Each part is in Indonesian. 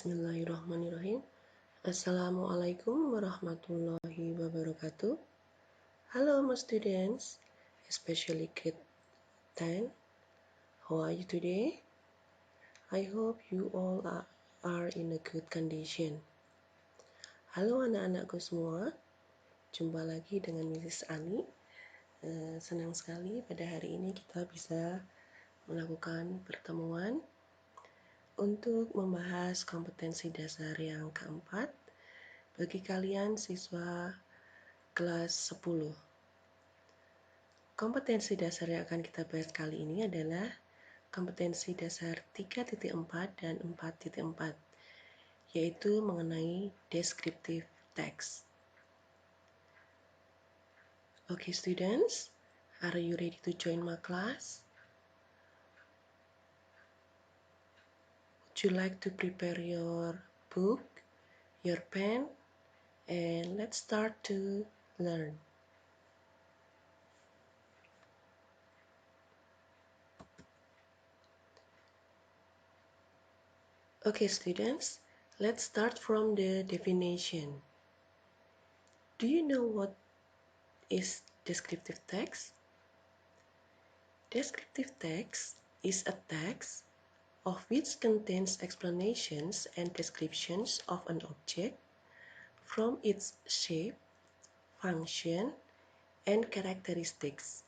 Bismillahirrahmanirrahim. Assalamualaikum warahmatullahi wabarakatuh. Hello, my students, especially grade 10. How are you today? I hope you all are in a good condition. Halo anak-anakku semua, jumpa lagi dengan Mrs. Ani. Senang sekali pada hari ini kita bisa melakukan pertemuan untuk membahas kompetensi dasar yang keempat bagi kalian siswa kelas 10. Kompetensi dasar yang akan kita bahas kali ini adalah kompetensi dasar 3.4 dan 4.4, yaitu mengenai descriptive text. Okay, students, are you ready to join my class? Would you like to prepare your book, your pen, and let's start to learn. Okay, students, let's start from the definition. Do you know what is descriptive text? Descriptive text is a text of which contains explanations and descriptions of an object from its shape, function, and characteristics.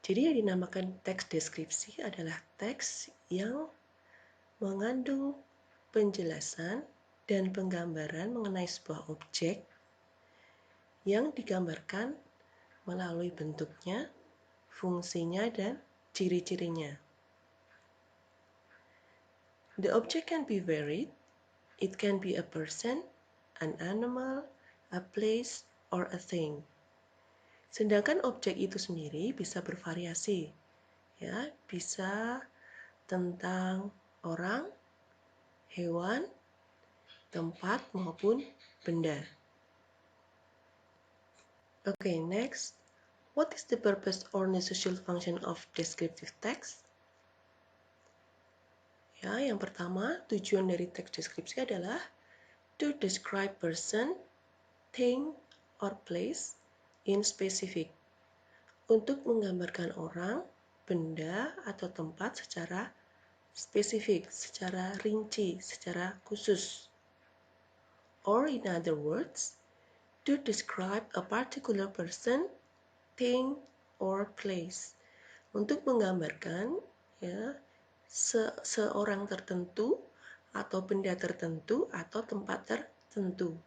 Jadi yang dinamakan teks deskripsi adalah teks yang mengandung penjelasan dan penggambaran mengenai sebuah objek yang digambarkan melalui bentuknya, fungsinya, dan ciri-cirinya. The object can be varied. It can be a person, an animal, a place, or a thing. Sedangkan objek itu sendiri bisa bervariasi, ya, bisa tentang orang, hewan, tempat, maupun benda. Okay, next. What is the purpose or necessary function of descriptive text? Ya, yang pertama, tujuan dari teks deskripsi adalah to describe person, thing, or place in specific. Untuk menggambarkan orang, benda, atau tempat secara spesifik, secara rinci, secara khusus. Or in other words, to describe a particular person, thing, or place. Untuk menggambarkan ya seorang tertentu atau benda tertentu atau tempat tertentu.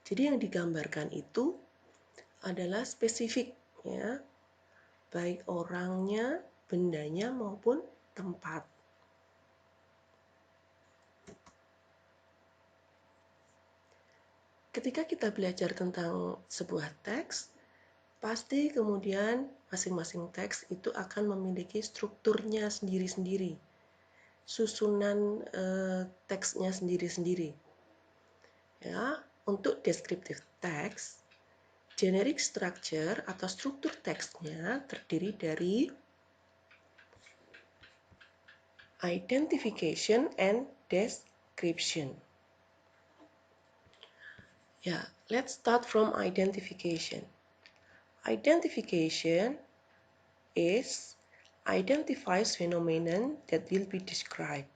Jadi yang digambarkan itu adalah spesifik, ya, baik orangnya, bendanya maupun tempat. Ketika kita belajar tentang sebuah teks, pasti kemudian masing-masing teks itu akan memiliki strukturnya sendiri-sendiri. Susunan teksnya sendiri-sendiri. Ya, untuk descriptive text, generic structure atau struktur teksnya terdiri dari identification and description. Ya, let's start from identification. Identification identifies phenomenon that will be described.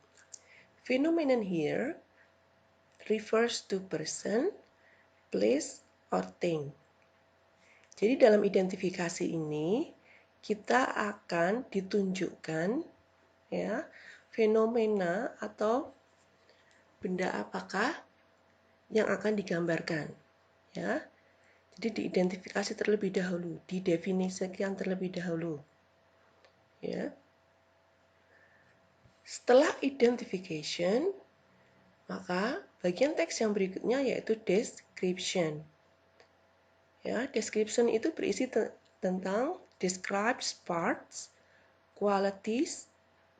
Phenomenon here refers to person, place, or thing. Jadi dalam identifikasi ini kita akan ditunjukkan ya fenomena atau benda apakah yang akan digambarkan. Ya. Jadi diidentifikasi terlebih dahulu, didefinisikan terlebih dahulu. Ya. Setelah identification, maka bagian teks yang berikutnya yaitu description. Ya, description itu berisi tentang describes parts, qualities,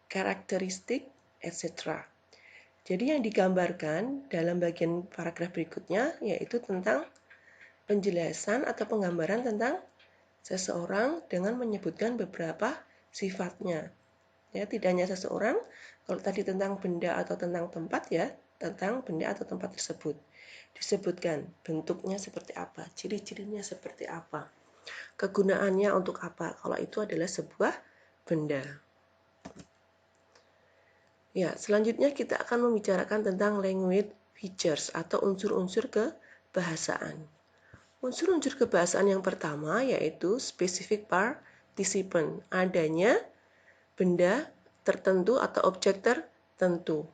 characteristic, etc. Jadi yang digambarkan dalam bagian paragraf berikutnya yaitu tentang penjelasan atau penggambaran tentang seseorang dengan menyebutkan beberapa sifatnya. Ya, tidak hanya seseorang. Kalau tadi tentang benda atau tentang tempat ya, tentang benda atau tempat tersebut. Disebutkan bentuknya seperti apa, ciri-cirinya seperti apa, kegunaannya untuk apa. Kalau itu adalah sebuah benda. Ya, selanjutnya kita akan membicarakan tentang language features atau unsur-unsur kebahasaan. Unsur-unsur kebahasaan yang pertama yaitu specific participant, adanya benda tertentu atau objek tertentu.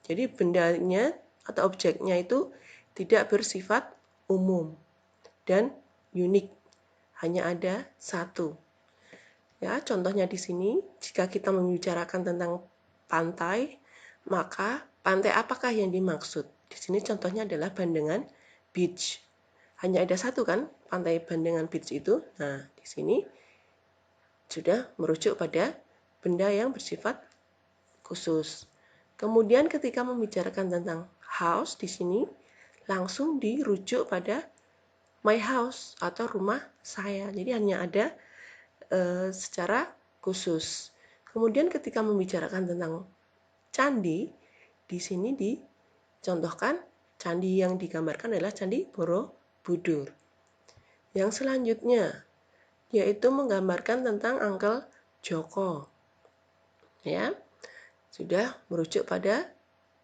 Jadi bendanya atau objeknya itu tidak bersifat umum dan unik, hanya ada satu. Ya, contohnya di sini, jika kita membicarakan tentang pantai, maka pantai apakah yang dimaksud? Di sini contohnya adalah Bandengan Beach. Hanya ada satu kan, pantai Bandengan Beach itu. Nah, di sini sudah merujuk pada benda yang bersifat khusus. Kemudian ketika membicarakan tentang house di sini, langsung dirujuk pada my house atau rumah saya. Jadi hanya ada secara khusus. Kemudian ketika membicarakan tentang candi, di sini dicontohkan candi yang digambarkan adalah Candi Borobudur. Yang selanjutnya yaitu menggambarkan tentang Uncle Joko. Ya, sudah merujuk pada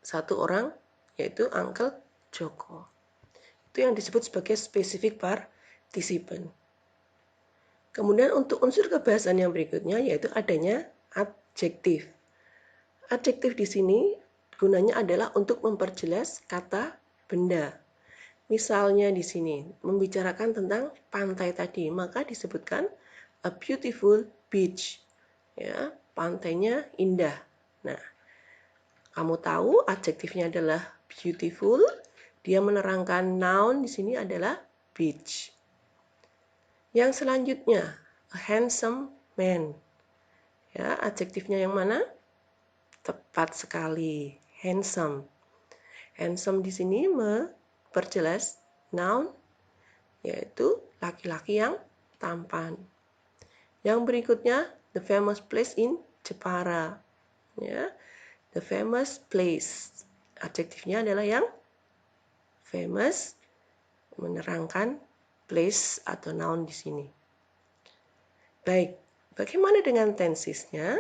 satu orang yaitu Uncle Joko. Itu yang disebut sebagai specific participant. Kemudian untuk unsur kebahasaan yang berikutnya yaitu adanya adjektif. Adjektif di sini gunanya adalah untuk memperjelas kata benda. Misalnya di sini membicarakan tentang pantai tadi, maka disebutkan a beautiful beach. Ya, pantainya indah. Nah, kamu tahu adjektifnya adalah beautiful, dia menerangkan noun di sini adalah beach. Yang selanjutnya, a handsome man. Ya, adjektifnya yang mana? Tepat sekali, handsome. Handsome di sini memperjelas noun, yaitu laki-laki yang tampan. Yang berikutnya, the famous place in Jepara. Ya, the famous place. Adjektifnya adalah yang famous, menerangkan place atau noun di sini. Baik, bagaimana dengan tensesnya?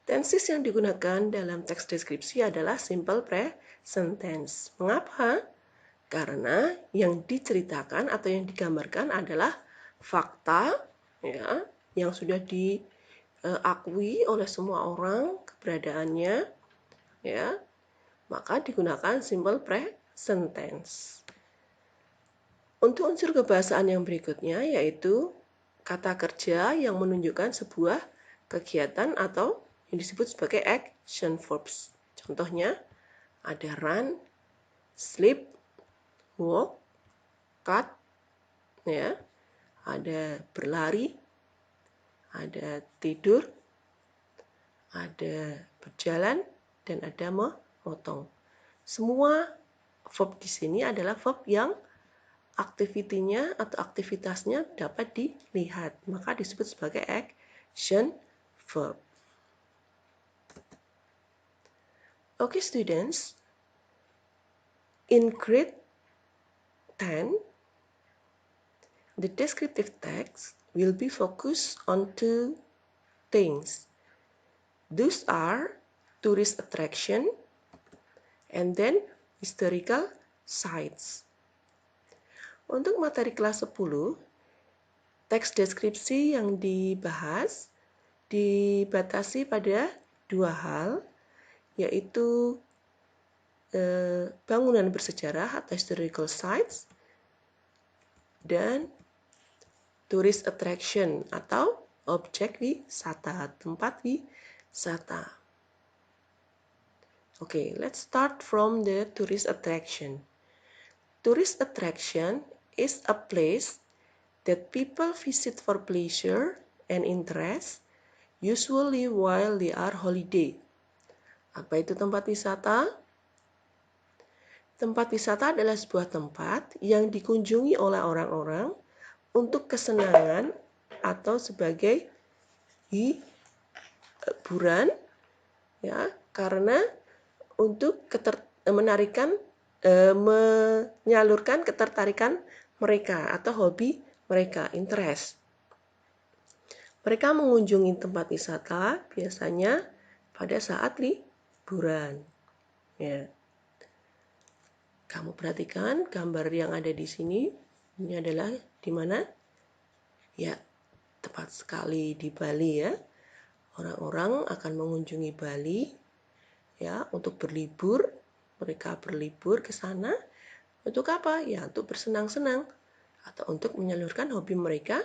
Tenses yang digunakan dalam teks deskripsi adalah simple present tense. Mengapa? Karena yang diceritakan atau yang digambarkan adalah fakta ya, yang sudah diakui oleh semua orang keberadaannya ya. Maka digunakan simple present tense. Untuk unsur kebahasaan yang berikutnya yaitu kata kerja yang menunjukkan sebuah kegiatan atau yang disebut sebagai action verbs. Contohnya ada run, sleep, walk, cut, ya, ada berlari, ada tidur, ada berjalan, dan ada memotong. Semua verb di sini adalah verb yang aktivitinya atau aktivitasnya dapat dilihat, maka disebut sebagai action verb. Okay, students, in grade 10, the descriptive text will be focused on two things. Those are tourist attraction and then historical sites. Untuk materi kelas 10, teks deskripsi yang dibahas dibatasi pada dua hal, yaitu bangunan bersejarah atau historical sites dan tourist attraction atau objek wisata, tempat wisata. Okay, let's start from the tourist attraction. Tourist attraction is a place that people visit for pleasure and interest, usually while they are holiday. Apa itu tempat wisata? Tempat wisata adalah sebuah tempat yang dikunjungi oleh orang-orang untuk kesenangan atau sebagai buran, ya, karena untuk menyalurkan ketertarikan mereka atau hobi mereka, interest. Mereka mengunjungi tempat wisata biasanya pada saat liburan. Ya. Kamu perhatikan gambar yang ada di sini. Ini adalah di mana? Ya, tepat sekali di Bali ya. Orang-orang akan mengunjungi Bali ya untuk berlibur. Mereka berlibur ke sana untuk apa? Ya, untuk bersenang-senang atau untuk menyalurkan hobi mereka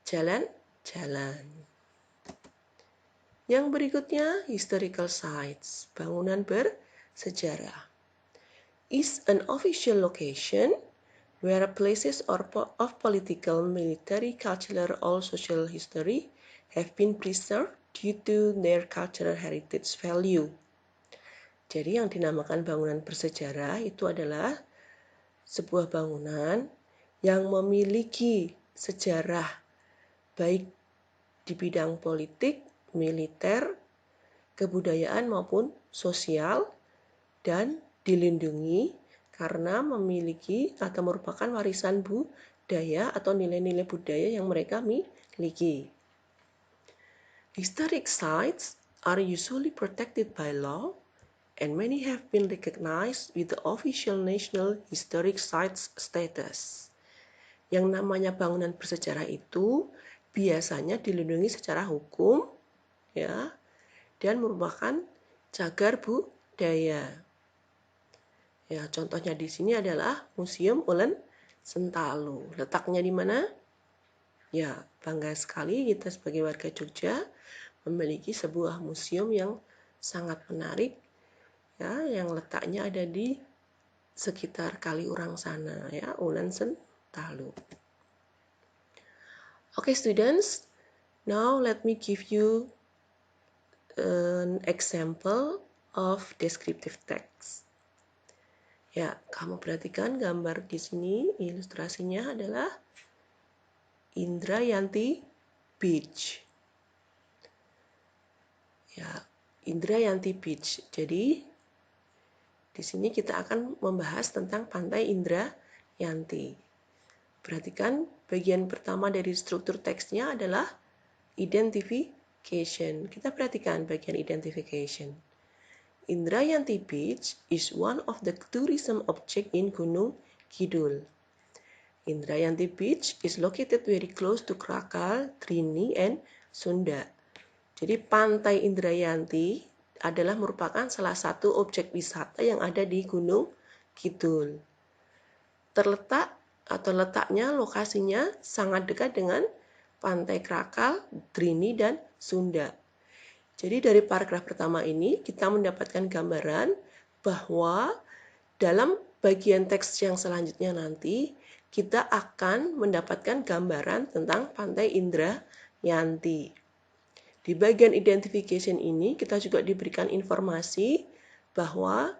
jalan-jalan. Yang berikutnya, historical sites, bangunan bersejarah. Is an official location where places of political, military, cultural, or social history have been preserved due to their cultural heritage value. Jadi yang dinamakan bangunan bersejarah itu adalah sebuah bangunan yang memiliki sejarah baik di bidang politik, militer, kebudayaan maupun sosial dan dilindungi karena memiliki atau merupakan warisan budaya atau nilai-nilai budaya yang mereka miliki. Historic sites are usually protected by law and many have been recognized with the official National Historic Sites status. Yang namanya bangunan bersejarah itu biasanya dilindungi secara hukum ya dan merupakan cagar budaya. Ya, contohnya di sini adalah Museum Ulen Sentalu. Letaknya di mana? Ya, bangga sekali kita sebagai warga Jogja memiliki sebuah museum yang sangat menarik ya, yang letaknya ada di sekitar Kaliurang sana ya, Ulen Sentalu. Okay, students, now let me give you an example of descriptive text. Ya, kamu perhatikan gambar di sini, ilustrasinya adalah Indrayanti Beach. Ya, Indrayanti Beach. Jadi, di sini kita akan membahas tentang Pantai Indrayanti. Perhatikan, bagian pertama dari struktur teksnya adalah identification. Kita perhatikan bagian identification. Indrayanti Beach is one of the tourism object in Gunung Kidul. Indrayanti Beach is located very close to Krakal, Trini, and Sunda. Jadi Pantai Indrayanti adalah merupakan salah satu objek wisata yang ada di Gunung Kidul. Terletak atau letaknya, lokasinya sangat dekat dengan Pantai Krakal, Trini, dan Sunda. Jadi dari paragraf pertama ini kita mendapatkan gambaran bahwa dalam bagian teks yang selanjutnya nanti kita akan mendapatkan gambaran tentang Pantai Indrayanti. Di bagian identification ini kita juga diberikan informasi bahwa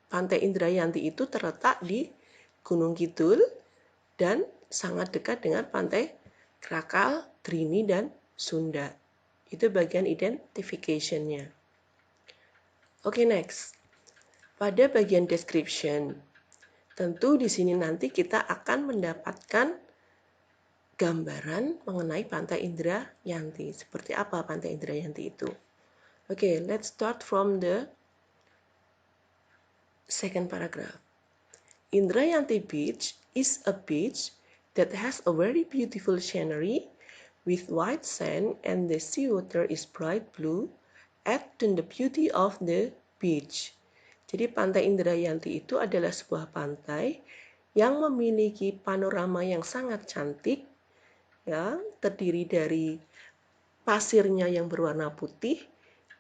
Pantai Indrayanti itu terletak di Gunung Kidul dan sangat dekat dengan Pantai Krakal, Trini, dan Sunda. Itu bagian identification-nya. Oke, next. Pada bagian description, tentu di sini nanti kita akan mendapatkan gambaran mengenai Pantai Indrayanti. Seperti apa Pantai Indrayanti itu? Oke, let's start from the second paragraph. Indrayanti Beach is a beach that has a very beautiful scenery with white sand and the seawater is bright blue, add to the beauty of the beach. Jadi Pantai Indrayanti itu adalah sebuah pantai yang memiliki panorama yang sangat cantik, ya, terdiri dari pasirnya yang berwarna putih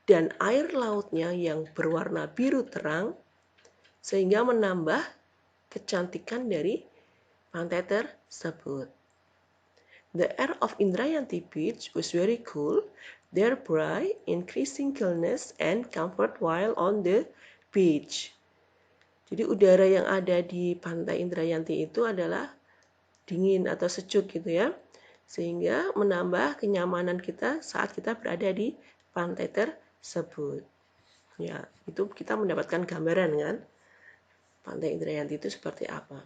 dan air lautnya yang berwarna biru terang, sehingga menambah kecantikan dari pantai tersebut. The air of Indrayanti Beach was very cool, thereby increasing coolness and comfort while on the beach. Jadi udara yang ada di Pantai Indrayanti itu adalah dingin atau sejuk gitu ya. sehingga menambah kenyamanan kita saat kita berada di pantai tersebut. Ya, itu kita mendapatkan gambaran kan, Pantai Indrayanti itu seperti apa.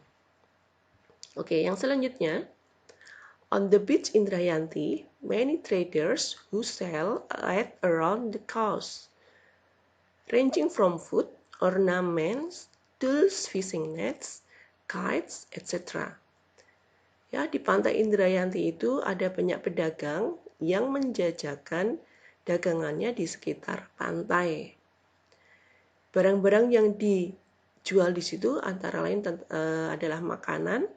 Oke, yang selanjutnya, on the beach Indrayanti, many traders who sell at around the coast, ranging from food, ornaments, tools, fishing nets, kites, etc. Ya, di Pantai Indrayanti itu ada banyak pedagang yang menjajakan dagangannya di sekitar pantai. Barang-barang yang dijual di situ antara lain adalah makanan,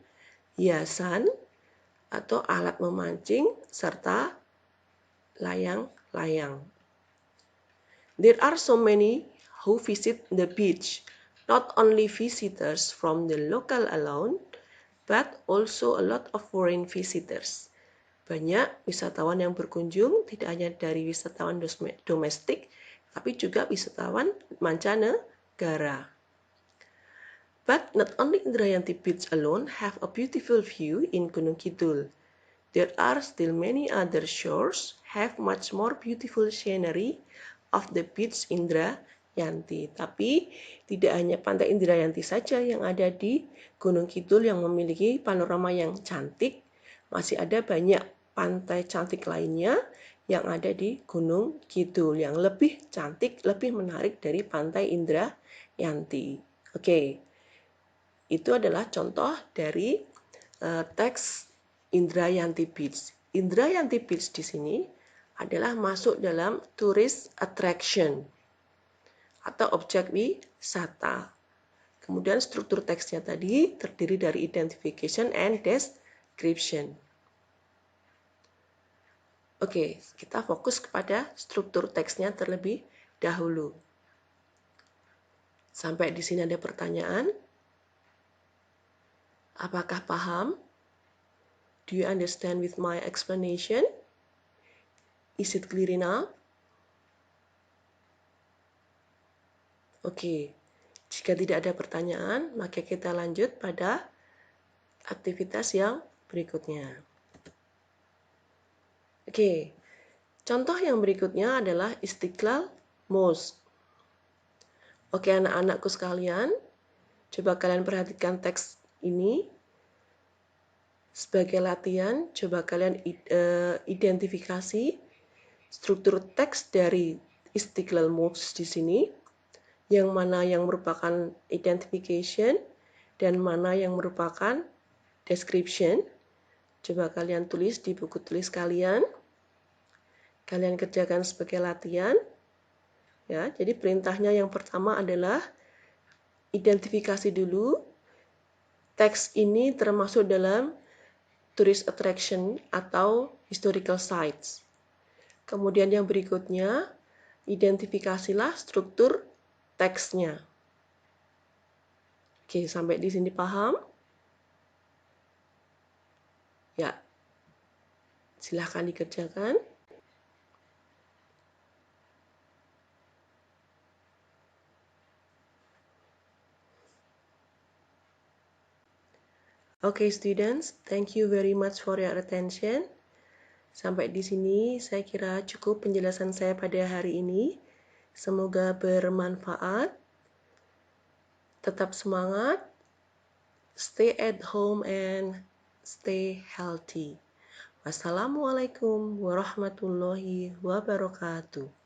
hiasan, atau alat memancing, serta layang-layang. There are so many who visit the beach, not only visitors from the local alone, but also a lot of foreign visitors. Banyak wisatawan yang berkunjung, tidak hanya dari wisatawan domestik, tapi juga wisatawan mancanegara. But not only Indrayanti Beach alone have a beautiful view in Gunung Kidul. There are still many other shores have much more beautiful scenery of the beach Indrayanti. Tapi tidak hanya Pantai Indrayanti saja yang ada di Gunung Kidul yang memiliki panorama yang cantik, masih ada banyak pantai cantik lainnya yang ada di Gunung Kidul yang lebih cantik, lebih menarik dari Pantai Indrayanti. Oke. Itu adalah contoh dari teks Indrayanti Beach. Indrayanti Beach di sini adalah masuk dalam tourist attraction atau objek wisata. Kemudian struktur teksnya tadi terdiri dari identification and description. Oke, kita fokus kepada struktur teksnya terlebih dahulu. Sampai di sini ada pertanyaan? Apakah paham? Do you understand with my explanation? Is it clear enough? Oke, jika tidak ada pertanyaan, maka kita lanjut pada aktivitas yang berikutnya. Oke, contoh yang berikutnya adalah Istiqlal Mosque. Oke, anak-anakku sekalian, coba kalian perhatikan teks ini. Sebagai latihan, coba kalian identifikasi struktur teks dari Istiqlal Mosque di sini, yang mana yang merupakan identification dan mana yang merupakan description. Coba kalian tulis di buku tulis kalian. Kalian kerjakan sebagai latihan. Ya, jadi perintahnya yang pertama adalah identifikasi dulu. Teks ini termasuk dalam tourist attraction atau historical sites. Kemudian yang berikutnya, identifikasilah struktur teksnya. Oke, sampai di sini paham? Ya, silahkan dikerjakan. Oke, students, thank you very much for your attention. Sampai di sini saya kira cukup penjelasan saya pada hari ini. Semoga bermanfaat. Tetap semangat. Stay at home and stay healthy. Wassalamualaikum warahmatullahi wabarakatuh.